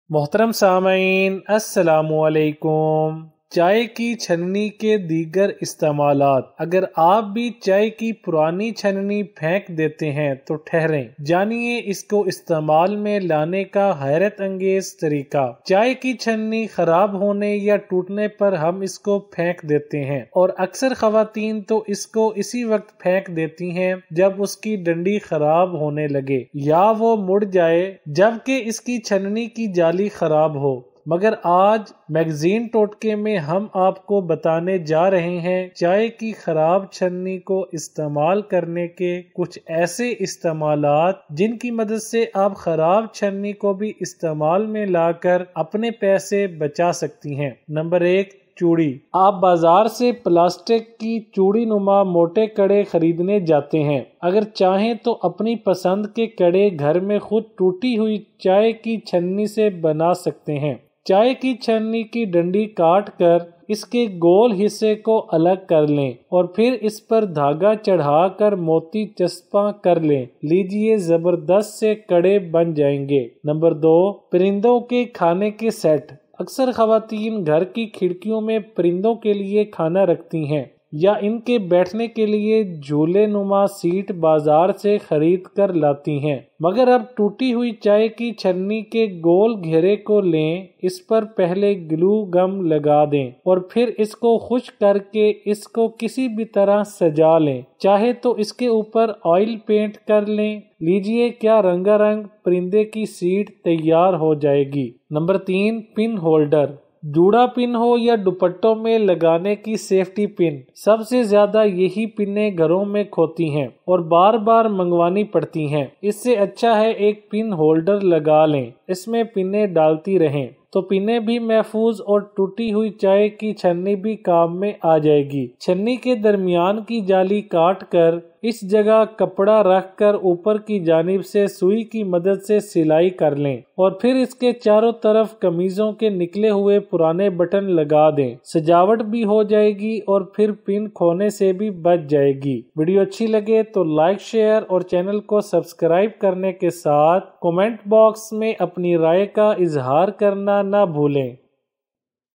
محترم سامعین السلام علیکم۔ چائے کی چھننی کے دیگر استعمالات۔ اگر آپ بھی چائے کی پرانی چھننی پھینک دیتے ہیں تو ٹھہریں، جانیے اس کو استعمال میں لانے کا حیرت انگیز طریقہ۔ چائے کی چھننی خراب ہونے یا ٹوٹنے پر ہم اس کو پھینک دیتے ہیں، اور اکثر خواتین تو اس کو اسی وقت پھینک دیتی ہیں جب اس کی ڈنڈی خراب ہونے لگے یا وہ مڑ جائے جبکہ اس کی چھننی کی جالی خراب ہو۔ مگر آج میگزین ٹوٹکے میں ہم آپ کو بتانے جا رہے ہیں چائے کی خراب چھننی کو استعمال کرنے کے کچھ ایسے استعمالات جن کی مدد سے آپ خراب چھننی کو بھی استعمال میں لا کر اپنے پیسے بچا سکتی ہیں۔ نمبر 1، چوڑی۔ آپ بازار سے پلاسٹک کی چوڑی نما موٹے کڑے خریدنے جاتے ہیں۔ اگر چاہیں تو اپنی پسند کے کڑے گھر میں خود ٹوٹی ہوئی چائے کی چھننی سے بنا سکتے ہیں۔ چائے کی چھننی کی ڈنڈی کاٹ کر اس کے گول حصے کو الگ کر لیں اور پھر اس پر دھاگا چڑھا کر موتی چسپاں کر لیں۔ لیجئے زبردست سے کڑے بن جائیں گے۔ نمبر 2، پرندوں کے کھانے کے سیٹ۔ اکثر خواتین گھر کی کھڑکیوں میں پرندوں کے لیے کھانا رکھتی ہیں یا ان کے بیٹھنے کے لیے جھولے نما سیٹ بازار سے خرید کر لاتی ہیں، مگر اب ٹوٹی ہوئی چائے کی چھننی کے گول گھیرے کو لیں، اس پر پہلے گلو گم لگا دیں اور پھر اس کو خشک کر کے اس کو کسی بھی طرح سجا لیں، چاہے تو اس کے اوپر آئل پینٹ کر لیں۔ لیجئے کیا رنگا رنگ پرندے کی سیٹ تیار ہو جائے گی۔ نمبر 3، پن ہولڈر۔ جوڑا پن ہو یا دوپٹوں میں لگانے کی سیفٹی پن، سب سے زیادہ یہی پنیں گھروں میں کھوتی ہیں اور بار بار منگوانی پڑتی ہیں۔ اس سے اچھا ہے ایک پن ہولڈر لگا لیں، اس میں پنیں ڈالتی رہیں تو پنیں بھی محفوظ اور ٹوٹی ہوئی چائے کی چھننی بھی کام میں آ جائے گی۔ چھننی کے درمیان کی جالی کاٹ کر اس جگہ کپڑا رکھ کر اوپر کی جانب سے سوئی کی مدد سے سلائی کر لیں اور پھر اس کے چاروں طرف قمیضوں کے نکلے ہوئے پرانے بٹن لگا دیں۔ سجاوٹ بھی ہو جائے گی اور پھر پن کھونے سے بھی بچ جائے گی۔ ویڈیو اچھی لگے تو لائک، شیئر اور چینل کو سبسکرائب کرنے کے ساتھ کمنٹ باکس میں اپنی رائے کا اظہار کرنا نہ بھولیں۔